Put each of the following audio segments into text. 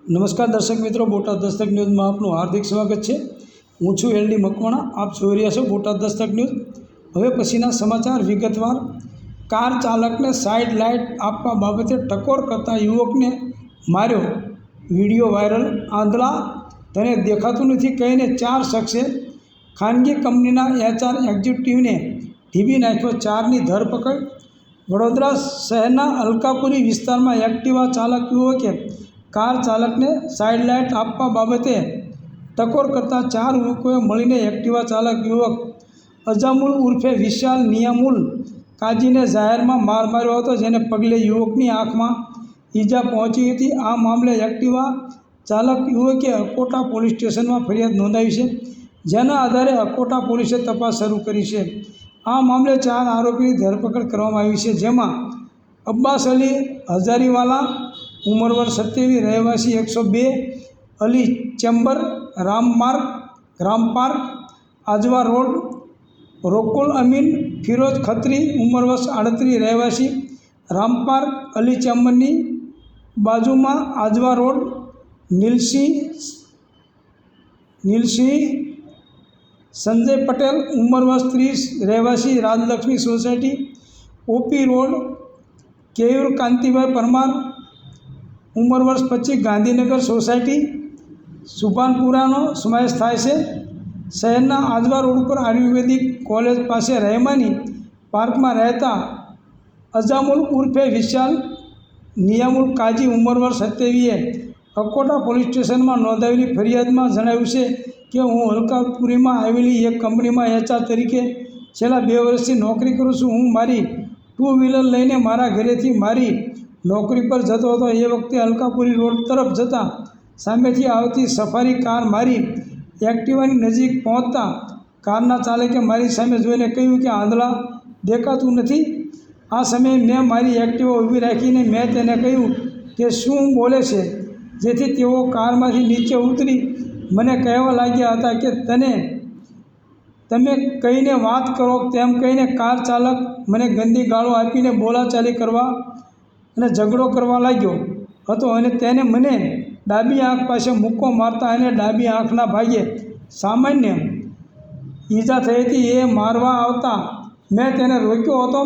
નમસ્કાર દર્શક મિત્રો, બોટાદ દસ્તક ન્યૂઝમાં આપનું હાર્દિક સ્વાગત છે। હું છું એલડી મકવાણા। આપ જોઈ રહ્યા છો બોટાદ દસ્તક ન્યૂઝ। હવે પછીના સમાચાર વિગતવાર। કાર ચાલકને સાઇડ લાઇટ આપવા બાબતે ટકોર કરતા યુવકને માર્યો, વિડીયો વાયરલ। આંધળા તને દેખાતું નથી કહીને 4 શખ્સે ખાનગી કંપનીના HR એક્ઝિક્યુટિવને ઢીબી નાખ્યો, 4ની ધરપકડ। વડોદરા શહેરના અલકાપુરી વિસ્તારમાં એક્ટિવા ચાલક યુવકે કાર ચાલકને સાઇડ લાઇટ આપવા બાબતે ટકોર કરતા 4 યુવકોએ મળીને એક્ટિવા ચાલક યુવક અજામુલ ઉર્ફે વિશાલ નિયામુલ કાજીને જાહેરમાં માર માર્યો હતો, જેને પગલે યુવકની આંખમાં ઈજા પહોંચી હતી। આ મામલે એક્ટિવા ચાલક યુવકે અકોટા પોલીસ સ્ટેશનમાં ફરિયાદ નોંધાવી છે, જેના આધારે અકોટા પોલીસે તપાસ શરૂ કરી છે। આ મામલે 4 આરોપીની ધરપકડ કરવામાં આવી છે, જેમાં અબ્બાસ અલી હજારીવાલા, ઉંમર વર્ષ 27, રહેવાસી 102 અલી ચેમ્બર, રામપાર્ક, આજવા રોડ; રોકુલ અમીન ફિરોજ ખત્રી, ઉંમર વર્ષ 38, રહેવાસી રામપાર્ક અલી ચેમ્બરની બાજુમાં, આજવા રોડ; નીલસિંહ સંજય પટેલ, ઉંમર વર્ષ 30, રહેવાસી Rajlakshmi society, OP road; Keyur Kantibhai Parmar, ઉંમર વર્ષ 25, ગાંધીનગર સોસાયટી, સુભાનપુરાનો સમાવેશ થાય છે। શહેરના આજવા રોડ ઉપર આયુર્વેદિક કોલેજ પાસે રહેમાની પાર્કમાં રહેતા અજામુલ ઉર્ફે વિશાલ નિયામુલ કાજી, ઉંમર વર્ષ 27એ અકોટા પોલીસ સ્ટેશનમાં નોંધાવેલી ફરિયાદમાં જણાવ્યું છે કે હું અલકાપુરીમાં આવેલી એક કંપનીમાં HR તરીકે છેલ્લા 2 વર્ષથી નોકરી કરું છું। હું મારી 2 વ્હીલર લઈને મારા ઘરેથી મારી નોકરી પર જતો હતો। એ વખતે અલકાપુરી રોડ તરફ જતાં સામેથી આવતી સફારી કાર મારી એક્ટિવાની નજીક પહોંચતા કારના ચાલકે મારી સામે જોઈને કહ્યું કે આંધળા દેખાતું નથી। આ સમયે મેં મારી એક્ટિવા ઊભી રાખીને મેં તેને કહ્યું કે શું બોલે છે, જેથી તેઓ કારમાંથી નીચે ઉતરી મને કહેવા લાગ્યા હતા કે તમે કહીને વાત કરો, તેમ કહીને કાર ચાલક મને ગંદી ગાળો આપીને બોલાચાલી કરવા અને ઝઘડો કરવા લાગ્યો હતો અને તેને મને ડાબી આંખ પાસે મુક્કો મારતા અને ડાબી આંખના ભાગે સામાન્ય ઈજા થઈ હતી। એ મારવા આવતા મેં તેને રોક્યો હતો।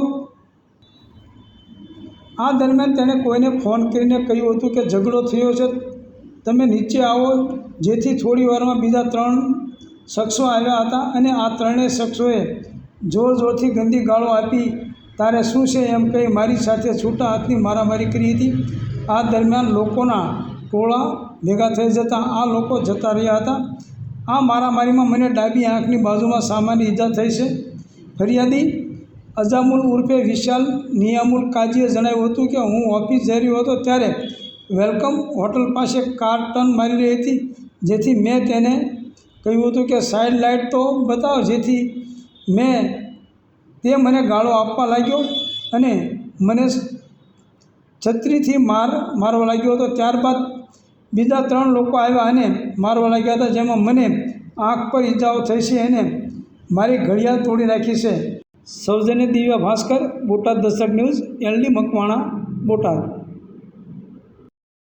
આ દરમિયાન તેણે કોઈને ફોન કરીને કહ્યું હતું કે ઝઘડો થયો છે, તમે નીચે આવો, જેથી થોડી વારમાં બીજા 3 શખ્સો આવ્યા હતા અને આ 3 શખ્સોએ જોરથી ગંદી ગાળો આપી, તારે શું છે એમ કહી મારી સાથે છૂટા હાથની મારામારી કરી હતી। આ દરમિયાન લોકોના ટોળા ભેગા થઈ જતાં આ લોકો જતા રહ્યા હતા। આ મારામારીમાં મને ડાબી આંખની બાજુમાં સામાન્ય ઈજા થઈ છે। ફરિયાદી અજામુલ ઉર્ફે વિશાલ નિયામુલ કાજીએ જણાવ્યું હતું કે હું ઓફિસ જઈ રહ્યો હતો ત્યારે વેલકમ હોટલ પાસે કાર ટર્ન મારી રહી હતી, જેથી મેં તેને કહ્યું હતું કે સાઇડ લાઇટ તો બતાવો, જેથી તે મને ગાળો આપવા લાગ્યો અને મને છત્રીથી મારવા લાગ્યો હતો। ત્યારબાદ બીજા 3 લોકો આવ્યા અને મારવા લાગ્યા હતા, જેમાં મને આંખ પર ઈજાઓ થઈ છે અને મારી ઘડિયાળ તોડી નાખી છે। સૌજન્ય દિવ્યા ભાસ્કર, બોટાદ દસ્તક ન્યૂઝ, એલડી મકવાણા, બોટાદ।